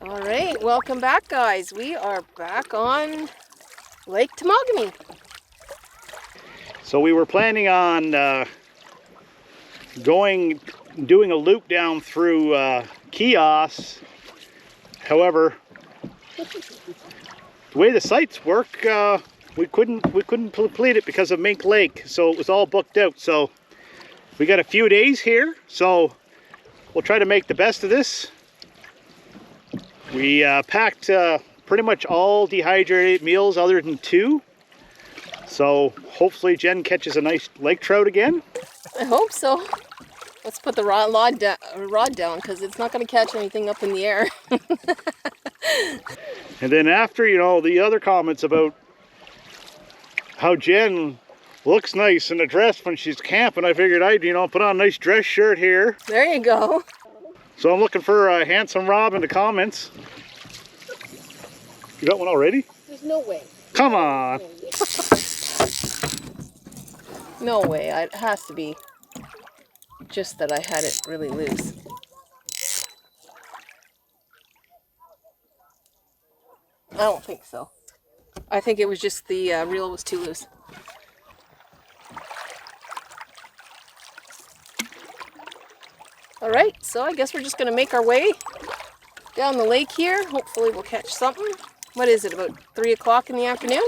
All right, welcome back, guys. We are back on Lake Temagami. So we were planning on doing a loop down through Kios. However, the way the sites work, we couldn't complete it because of Mink Lake, so it was all booked out. So we got a few days here, so we'll try to make the best of this. We packed pretty much all dehydrated meals other than 2. So hopefully Jen catches a nice lake trout again. I hope so. Let's put the rod down because it's not going to catch anything up in the air. And then after, you know, the other comments about how Jen looks nice in a dress when she's camping, I figured I'd, you know, put on a nice dress shirt here. There you go. So I'm looking for a handsome Rob in the comments. You got one already? There's no way. Come on. No way. It has to be just that I had it really loose. I don't think so. I think it was just the reel was too loose. All right, so I guess we're just going to make our way down the lake here. Hopefully we'll catch something. What is it, about 3 o'clock in the afternoon?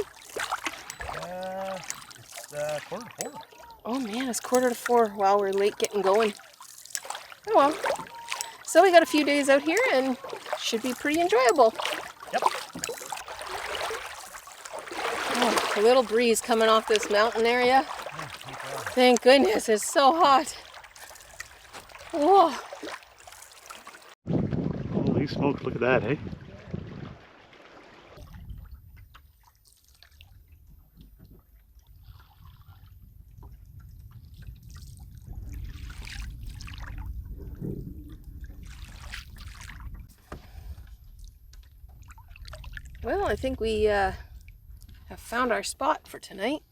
It's 3:45. Oh man, it's 3:45. Wow, we're late getting going. Oh well. So we got a few days out here and should be pretty enjoyable. Yep. Oh, a little breeze coming off this mountain area. Thank goodness, it's so hot. Whoa. Holy smokes, look at that, eh? Well, I think we have found our spot for tonight.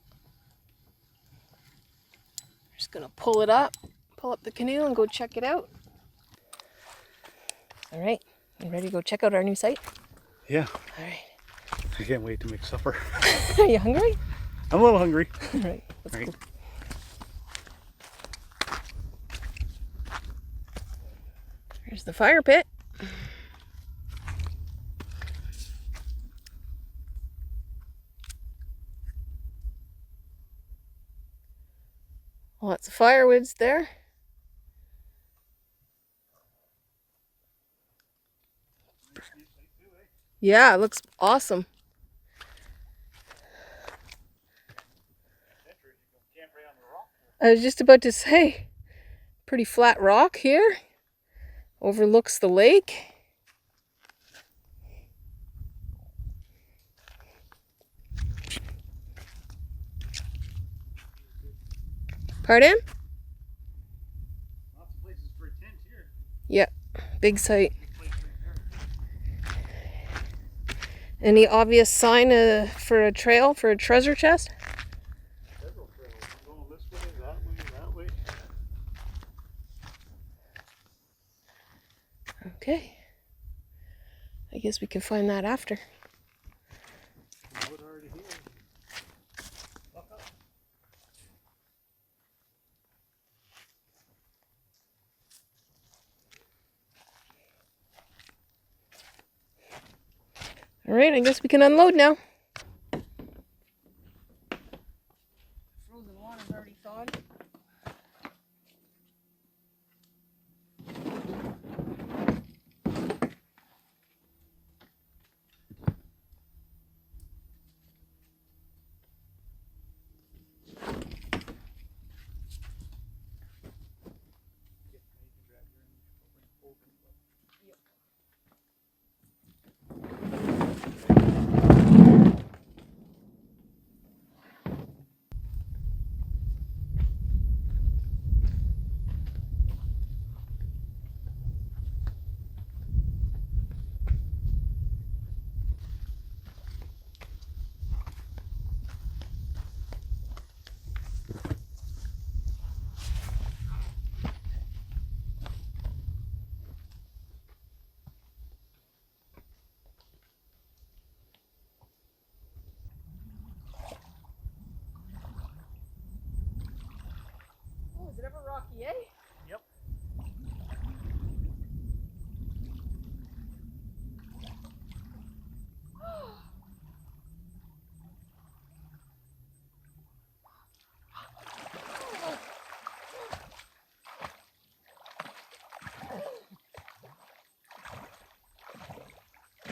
We're just gonna pull up the canoe and go check it out. All right, you ready to go check out our new site? Yeah. All right. I can't wait to make supper. Are you hungry? I'm a little hungry. All right, let's go. Here's the fire pit. Lots of firewoods there. Yeah, it looks awesome. I was just about to say, pretty flat rock here. Overlooks the lake. Pardon? Lots of places for a tent here. Yep, big site. Any obvious sign for a trail, for a treasure chest? Several trails. I'm going this way, that way. Okay. I guess we can find that after. Wood already here. Look up. All right, I guess we can unload now. Frozen water's already thawed.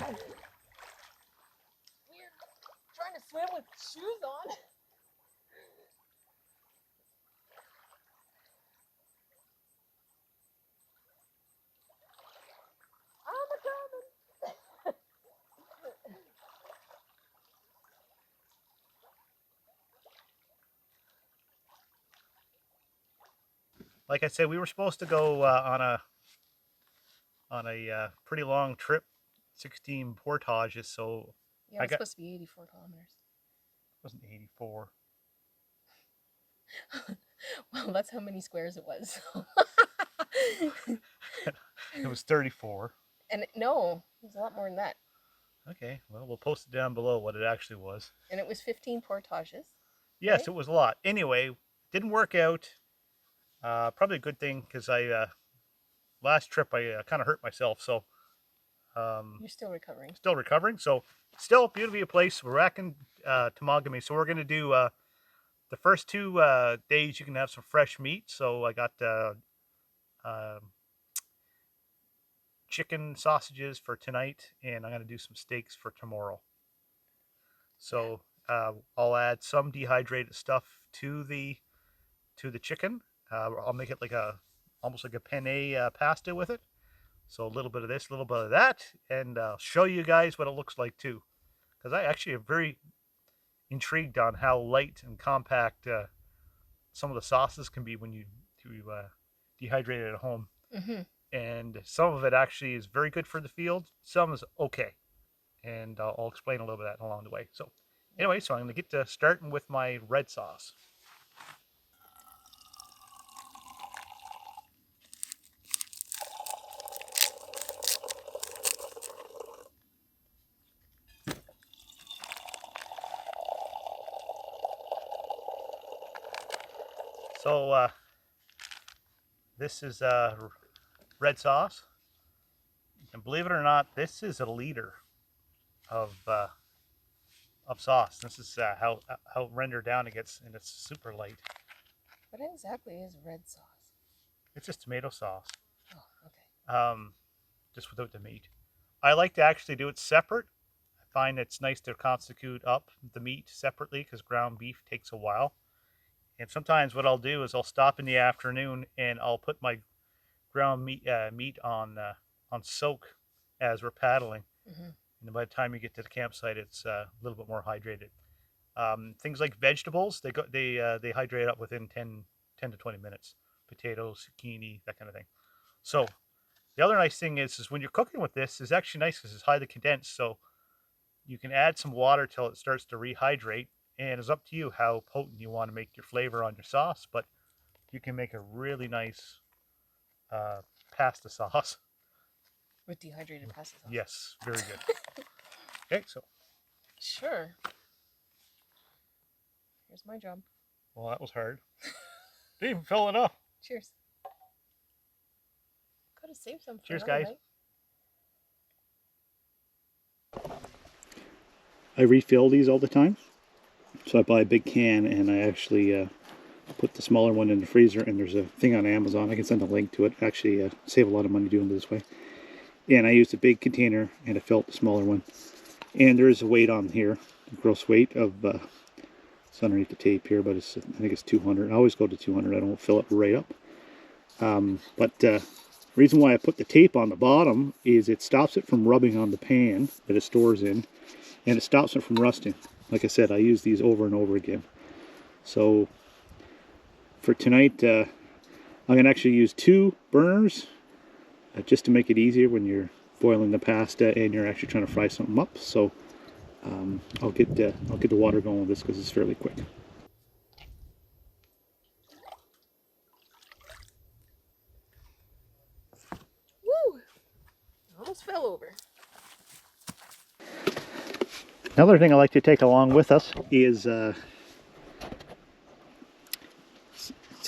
Weird trying to swim with shoes on. I'm coming. Like I said, we were supposed to go on a pretty long trip, 16 portages. So Yeah, it's supposed to be 84 kilometers. It wasn't 84. Well, that's how many squares it was. It was 34. And no, it was a lot more than that. Okay, well, we'll post it down below what it actually was. And it was 15 portages. Yes, right? It was a lot. Anyway, didn't work out. Probably a good thing because last trip I kind of hurt myself, so You're still recovering. Still recovering. So still a beautiful place. We're back in Temagami, so we're gonna do the first 2 days. You can have some fresh meat. So I got chicken sausages for tonight, and I'm gonna do some steaks for tomorrow. So I'll add some dehydrated stuff to the chicken. I'll make it like almost like a penne pasta with it. So a little bit of this, a little bit of that, and I'll show you guys what it looks like too. Because I actually am very intrigued on how light and compact some of the sauces can be when you dehydrate it at home. Mm-hmm. And some of it actually is very good for the field. Some is okay. And I'll explain a little bit of that along the way. So anyway, so I'm going to get to starting with my red sauce. So this is red sauce, and believe it or not, this is a liter of sauce. This is how rendered down it gets, and it's super light. What exactly is red sauce? It's just tomato sauce. Oh, okay. Just without the meat. I like to actually do it separate. I find it's nice to constitute up the meat separately because ground beef takes a while. And sometimes what I'll do is I'll stop in the afternoon and I'll put my ground meat on soak as we're paddling. Mm-hmm. And by the time you get to the campsite, it's a little bit more hydrated. Things like vegetables, they hydrate up within 10 to 20 minutes. Potatoes, zucchini, that kind of thing. So the other nice thing is when you're cooking with this, is actually nice because it's highly condensed. So you can add some water till it starts to rehydrate. And it's up to you how potent you want to make your flavor on your sauce, but you can make a really nice pasta sauce. With dehydrated pasta sauce? Yes, very good. Okay, so. Sure. Here's my job. Well, that was hard. Didn't even fill it up. Cheers. Could have saved some for Cheers, another guys. night. I refill these all the time. So I buy a big can and I actually put the smaller one in the freezer, and there's a thing on Amazon. I can send a link to it. Actually save a lot of money doing it this way. And I used a big container and I filled the smaller one. And there is a weight on here, the gross weight of, it's underneath the tape here, but I think it's 200. I always go to 200. I don't fill it right up. But the reason why I put the tape on the bottom is it stops it from rubbing on the pan that it stores in, and it stops it from rusting. Like I said, I use these over and over again. So for tonight, I'm going to actually use 2 burners just to make it easier when you're boiling the pasta and you're actually trying to fry something up. So I'll get the water going with this because it's fairly quick. Woo! Almost fell over. Another thing I like to take along with us is, so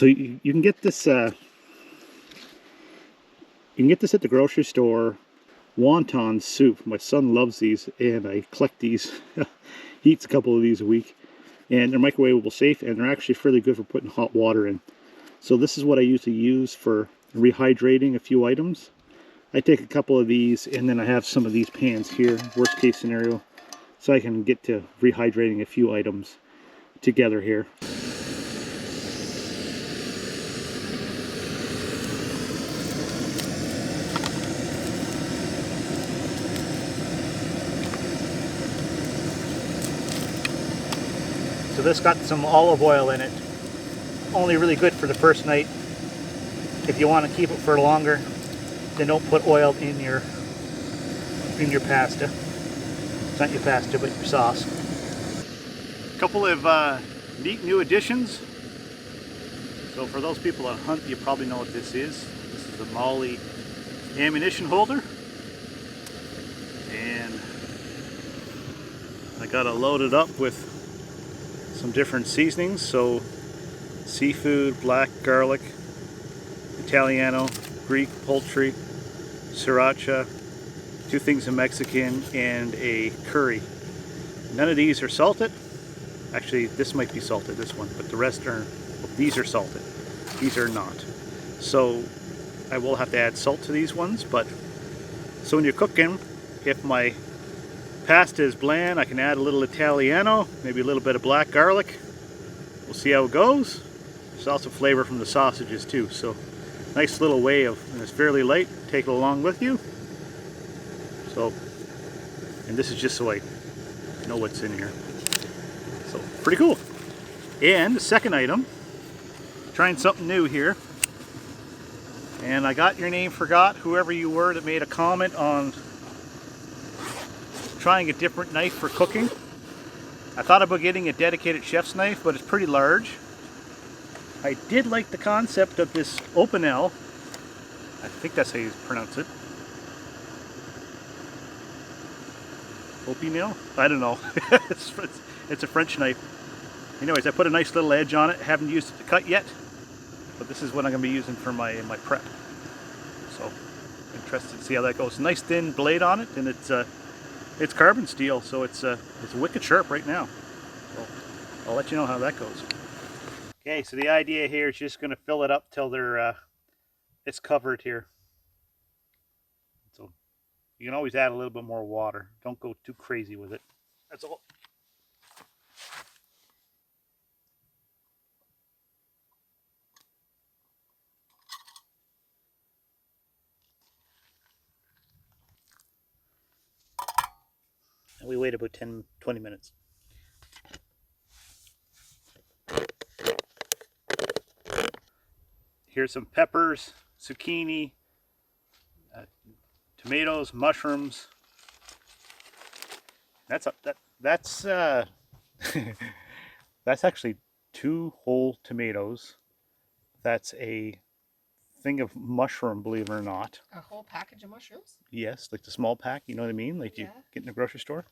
you can get this, at the grocery store, wonton soup. My son loves these, and I collect these. He eats a couple of these a week, and they're microwavable safe, and they're actually fairly good for putting hot water in. So this is what I usually use for rehydrating a few items. I take a couple of these and then I have some of these pans here, worst case scenario, so I can get to rehydrating a few items together here. So this got some olive oil in it. Only really good for the first night. If you want to keep it for longer, then don't put oil in your pasta. It's not your pasta, but your sauce. A couple of neat new additions. So for those people that hunt, you probably know what this is. This is the Molly ammunition holder. And I got it loaded up with some different seasonings. So seafood, black garlic, Italiano, Greek, poultry, sriracha, 2 things of Mexican, and a curry. None of these are salted. Actually, this might be salted, this one, but the rest are, well, these are salted. These are not. So I will have to add salt to these ones, but so when you're cooking, if my pasta is bland, I can add a little Italiano, maybe a little bit of black garlic. We'll see how it goes. There's also flavor from the sausages too, so nice little way of, and it's fairly light, take it along with you. So, and this is just so I know what's in here. So, pretty cool. And the second item, trying something new here. And I got your name forgot, whoever you were that made a comment on trying a different knife for cooking. I thought about getting a dedicated chef's knife, but it's pretty large. I did like the concept of this Opinel. I think that's how you pronounce it. Opinel? I don't know. It's a French knife. Anyways, I put a nice little edge on it. Haven't used it to cut yet, but this is what I'm going to be using for my prep. So, interested to see how that goes. Nice thin blade on it, and it's carbon steel, so it's wicked sharp right now. So I'll let you know how that goes. Okay, so the idea here is just going to fill it up till it's covered here. So you can always add a little bit more water. Don't go too crazy with it. That's all. And we wait about 10-20 minutes. Here's some peppers, zucchini, tomatoes, mushrooms. That's that's actually 2 whole tomatoes. That's a thing of mushroom, believe it or not. A whole package of mushrooms? Yes, like the small pack, you know what I mean? Like you get in the grocery store.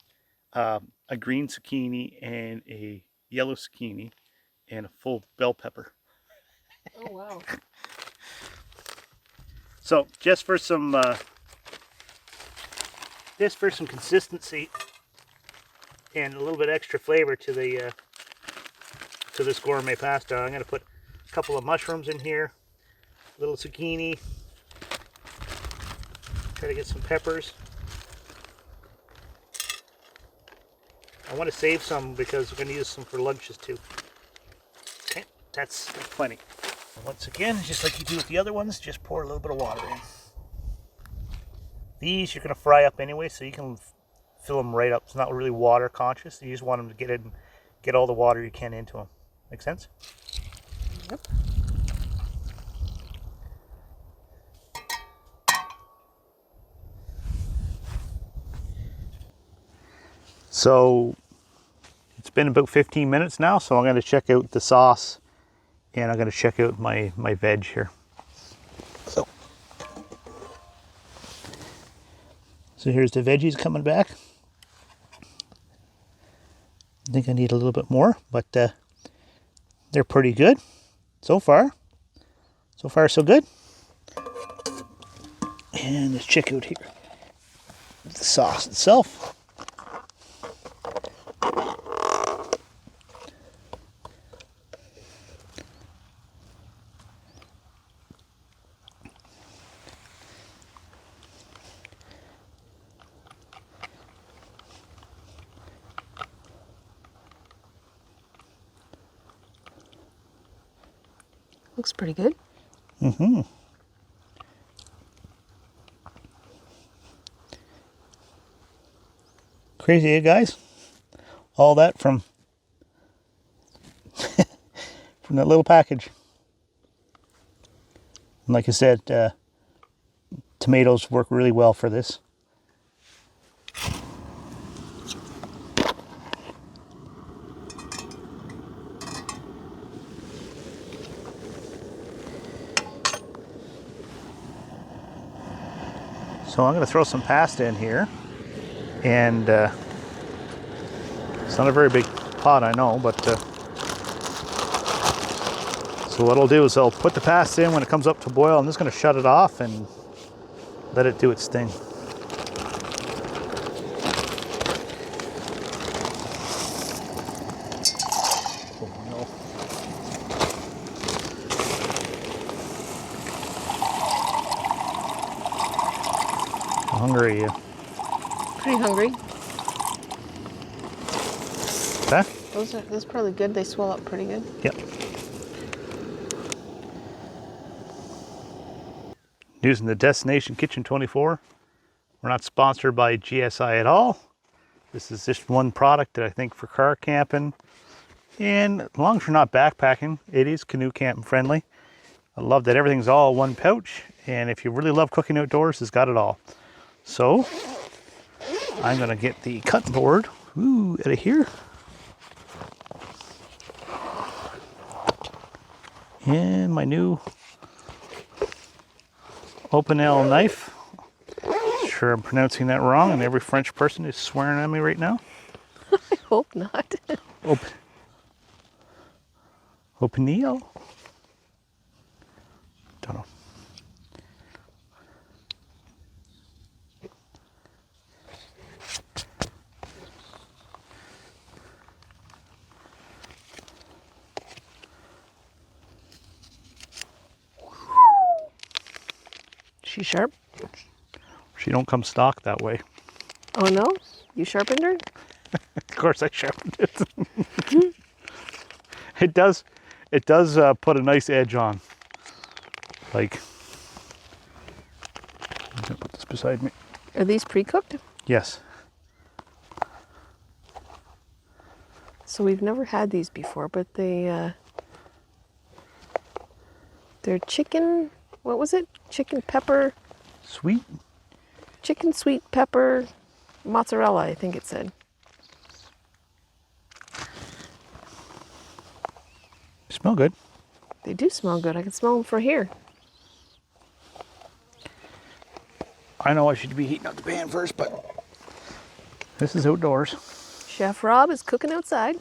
A green zucchini and a yellow zucchini and a full bell pepper. Oh wow. So just for some consistency and a little bit extra flavor to the to this gourmet pasta, I'm going to put a couple of mushrooms in here, a little zucchini, try to get some peppers. I want to save some because we're going to use some for lunches too. Okay, that's plenty. Once again, just like you do with the other ones, just pour a little bit of water in. These you're going to fry up anyway, so you can fill them right up. It's not really water conscious. You just want them to get all the water you can into them. Make sense? Yep. So it's been about 15 minutes now, so I'm going to check out the sauce and I'm going to check out my veg here. So here's the veggies coming back. I think I need a little bit more, but they're pretty good so far. So far, so good. And let's check out here the sauce itself. Looks pretty good. Mm-hmm. Crazy, eh, guys? All that from from that little package. And like I said, tomatoes work really well for this. So I'm going to throw some pasta in here, and it's not a very big pot, I know, but so what I'll do is I'll put the pasta in when it comes up to boil. I'm just going to shut it off and let it do its thing. Oh, no. How hungry are you? Pretty hungry. Okay? Those probably good. They swell up pretty good. Yep. Using the Destination Kitchen 24. We're not sponsored by GSI at all. This is just one product that I think for car camping. And as long as you're not backpacking, it is canoe camping friendly. I love that everything's all one pouch. And if you really love cooking outdoors, it's got it all. So I'm going to get the cutting board out of here. And my new open L knife. Sure I'm pronouncing that wrong, and every French person is swearing at me right now. I hope not. Open L. Don't know. She sharp? She don't come stock that way. Oh no? You sharpened her? Of course I sharpened it. It does put a nice edge on. Like, I'm gonna put this beside me. Are these pre-cooked? Yes. So we've never had these before, but they're chicken, what was it? Chicken pepper, Sweet. chicken sweet pepper mozzarella, I think it said. Smell good. They do smell good. I can smell them from here. I know I should be heating up the pan first, but this is outdoors. Chef Rob is cooking outside.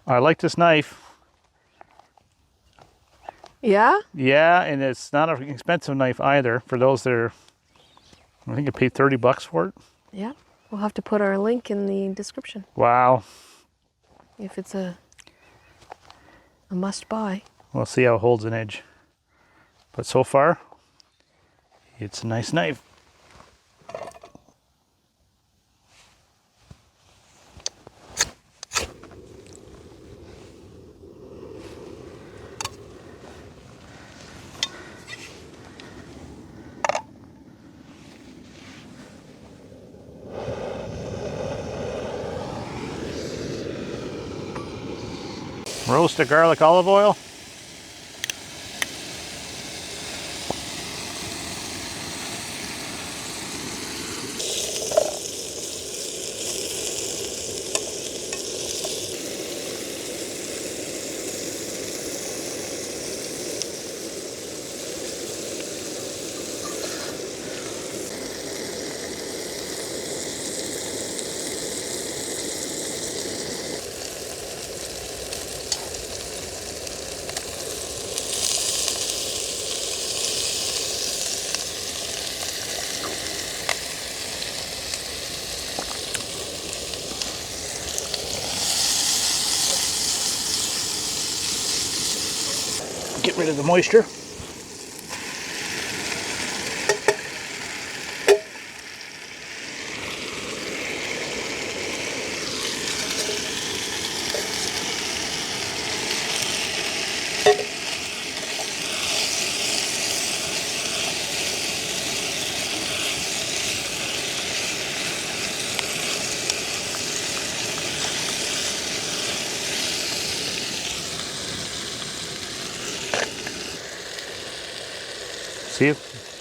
I like this knife. Yeah? Yeah, and it's not an expensive knife either. For those that are, I think I paid $30 for it. Yeah. We'll have to put our link in the description Wow. if it's a must buy. We'll see how it holds an edge. But so far, it's a nice knife. Roasted garlic olive oil. Get rid of the moisture.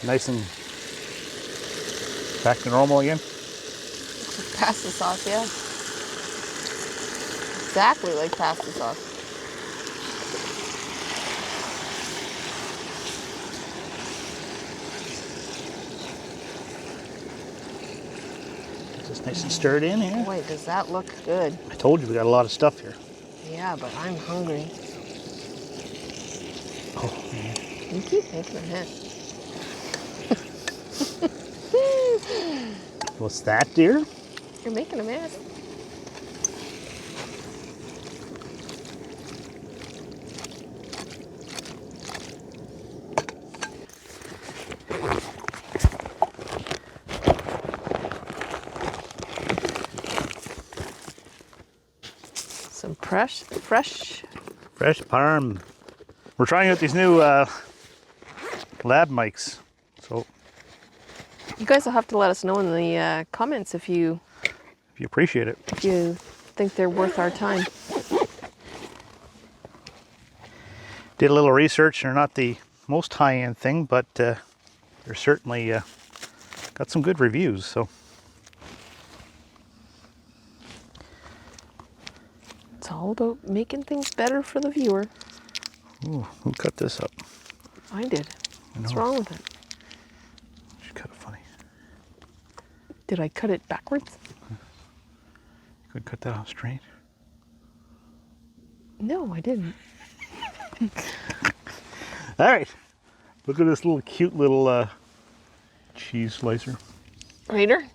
Nice and back to normal again. Pasta sauce, yeah. Exactly like pasta sauce. Just nice and stirred in here. Boy, does that look good. I told you we got a lot of stuff here. Yeah, but I'm hungry. Oh, man. You keep making a mess. What's that, dear? You're making a mess. Some fresh. Fresh parm. We're trying out these new lab mics. So You guys will have to let us know in the comments if you appreciate it. think they're worth our time. Did a little research. They're not the most high-end thing, but they're certainly got some good reviews. So It's all about making things better for the viewer. ooh, who cut this up? I did. What's know. wrong with it? She cut it funny. Did I cut it backwards? You could cut that off straight. No, I didn't. All right, look at this little cute little cheese slicer. Grater?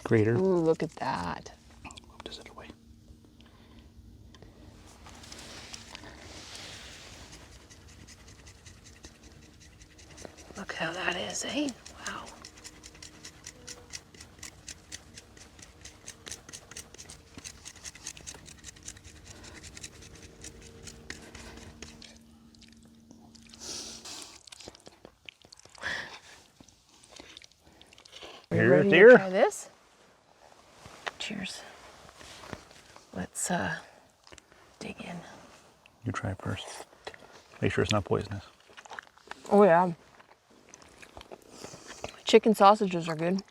Grater. Ooh, look at that. Move this out of the way. Look how that is, eh? Wow. Are you Here, ready dear. to try this? Cheers. Let's dig in. You try it first. Make sure it's not poisonous. Oh yeah. Chicken sausages are good.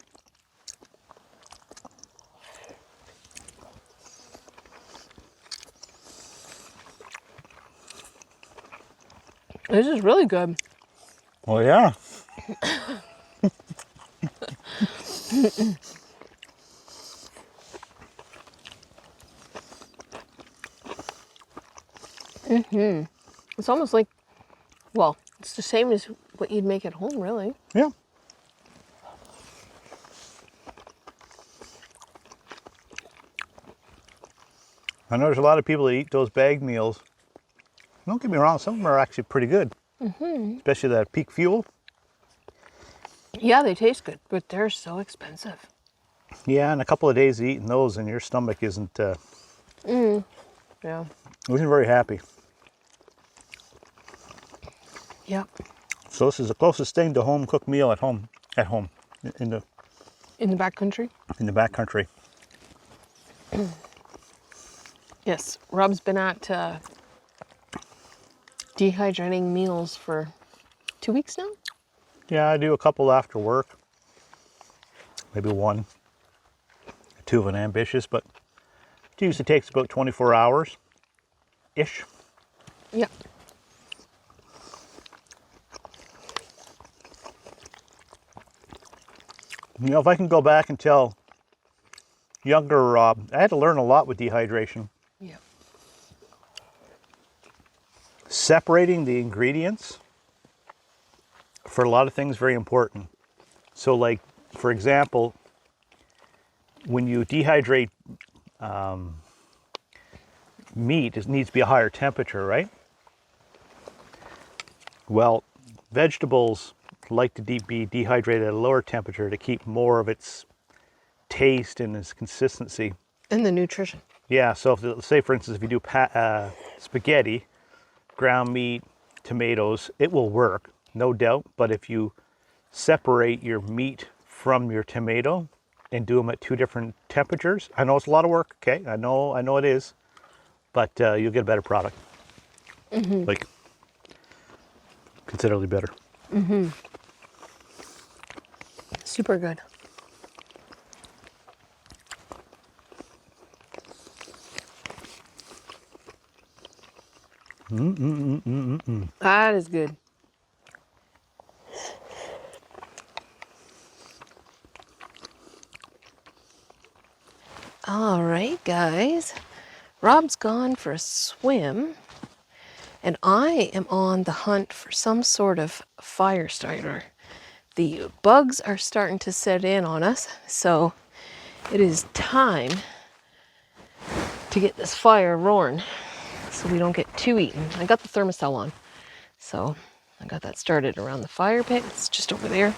This is really good. Oh yeah. It's almost like, well, it's the same as what you'd make at home, really. Yeah. I know there's a lot of people that eat those bag meals. Don't get me wrong, some of them are actually pretty good. Especially that peak fuel. Yeah, they taste good, but they're so expensive. Yeah, and a couple of days of eating those and your stomach isn't Yeah. isn't very happy. Yep. So this is the closest thing to home cooked meal at home in the backcountry? in the backcountry. Yes. Rob's been at dehydrating meals for 2 weeks now. Yeah, I do a couple after work. Maybe one. Two of an ambitious, but it usually takes about 24 hours-ish. Yep. You know, if I can go back and tell younger Rob, I had to learn a lot with dehydration. Yep. Separating the ingredients for a lot of things very important. So like, for example, when you dehydrate meat, it needs to be a higher temperature, right? Well, vegetables like to be dehydrated at a lower temperature to keep more of its taste and its consistency. And the nutrition. Yeah, so if, say for instance, if you do spaghetti, ground meat, tomatoes, it will work, no doubt. But if you separate your meat from your tomato and do them at two different temperatures, I know it's a lot of work, okay? I know it is, but you'll get a better product. Like, considerably better. Super good. That is good. All right, guys. Rob's gone for a swim, and I am on the hunt for some sort of fire starter. The bugs are starting to set in on us, so it is time to get this fire roaring so we don't get too eaten. I got the thermostat on, so I got that started around the fire pit. It's just over there.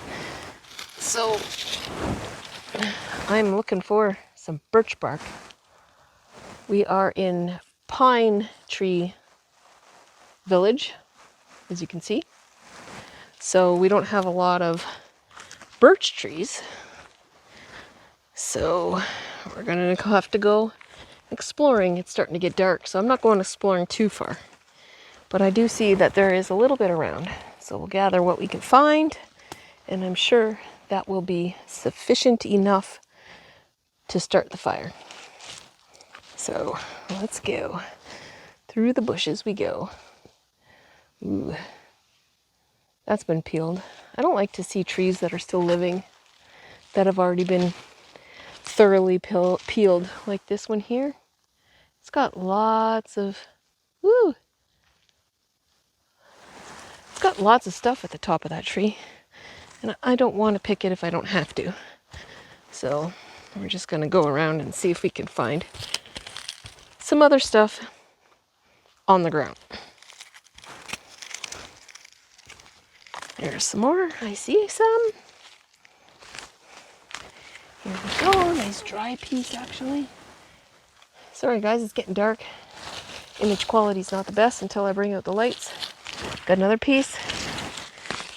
So I'm looking for some birch bark. We are in Pine Tree Village, as you can see. So we don't have a lot of birch trees. So we're gonna have to go exploring. It's starting to get dark, so I'm not going exploring too far. But I do see that there is a little bit around. So we'll gather what we can find, and I'm sure that will be sufficient enough to start the fire. So let's go. Through the bushes we go. Ooh, that's been peeled. I don't like to see trees that are still living that have already been thoroughly peeled, like this one here. It's got lots of, woo! It's got lots of stuff at the top of that tree, and I don't want to pick it if I don't have to. So we're just gonna go around and see if we can find some other stuff on the ground. There's some more. I see some. Here we go. Nice dry piece, actually. Sorry, guys, it's getting dark. Image quality's not the best until I bring out the lights. Got another piece.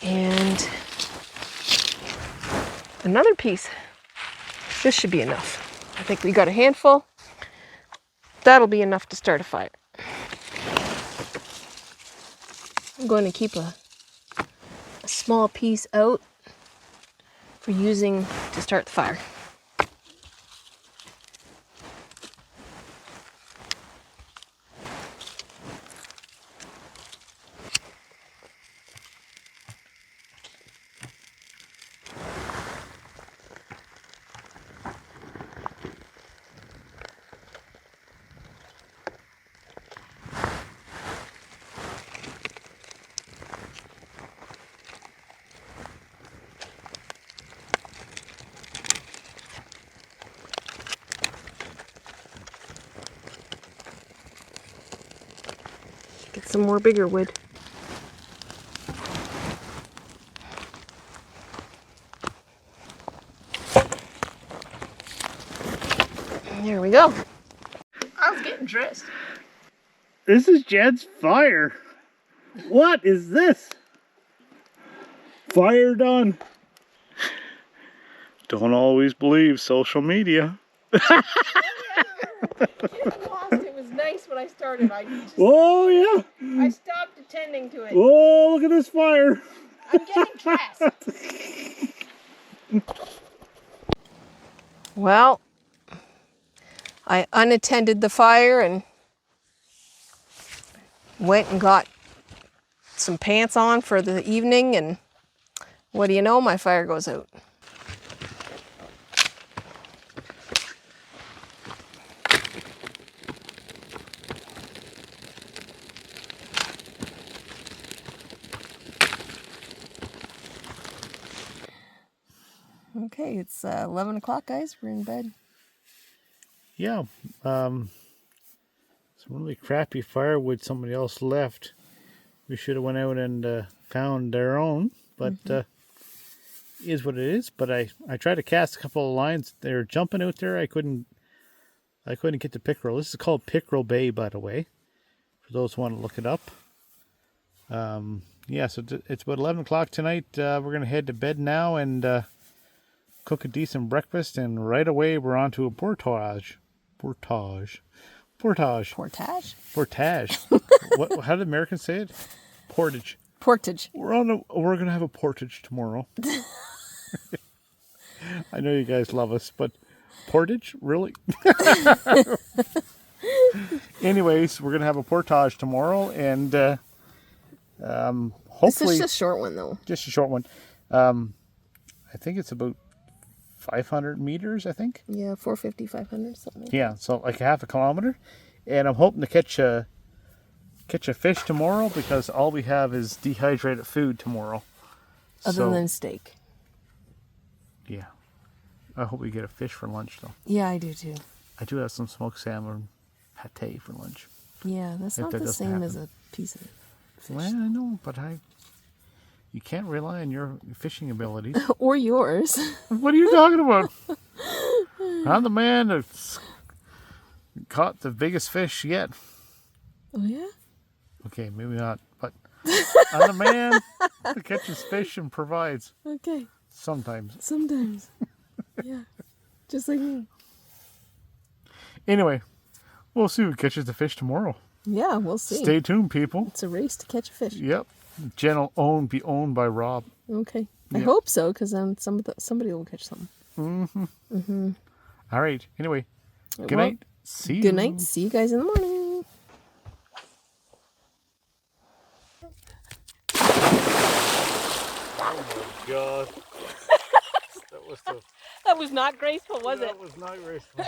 And another piece. This should be enough. I think we got a handful. That'll be enough to start a fire. I'm going to keep a small piece out for using to start the fire. Get some more bigger wood. There we go. I was getting dressed. This is Jed's fire. What is this? Fire done. Don't always believe social media. It was nice when I started. Oh yeah. I stopped attending to it. Oh, look at this fire. I'm getting dressed. Well, I unattended the fire and went and got some pants on for the evening, and what do you know, my fire goes out. Okay, it's 11 o'clock, guys. We're in bed. Yeah, some really crappy firewood somebody else left. We should have went out and found their own, but is what it is. But I tried to cast a couple of lines. They were jumping out there. I couldn't get to Pickerel. This is called Pickerel Bay, by the way, for those who want to look it up. Yeah, so it's about 11 o'clock tonight. We're going to head to bed now and cook a decent breakfast, and right away we're on to a portage. Portage. Portage? What? How do Americans say it? Portage. Portage. We're gonna have a portage tomorrow. I know you guys love us, but portage? Really? Anyways, we're going to have a portage tomorrow, and hopefully... This is a short one, though. Just a short one. I think it's about 500 meters, I think. Yeah, 450, 500, something. Yeah, so like a half a kilometer. And I'm hoping to catch a fish tomorrow because all we have is dehydrated food tomorrow. Other than steak. Yeah. I hope we get a fish for lunch, though. Yeah, I do, too. I do have some smoked salmon pate for lunch. Yeah, that's not the same as a piece of fish. Well, I know, but you can't rely on your fishing abilities. Or yours. What are you talking about? I'm the man that's caught the biggest fish yet. Oh, yeah? Okay, maybe not, but I'm the man that catches fish and provides. Okay. Sometimes. Yeah. Just like me. Anyway, we'll see who catches the fish tomorrow. Yeah, we'll see. Stay tuned, people. It's a race to catch a fish. Yep. Jen will be owned by Rob. Okay. Yep. I hope so, because then somebody will catch something. All right. Anyway, good night. See you. Good night. See you guys in the morning. Oh my God. That was not graceful, was it? That was not graceful.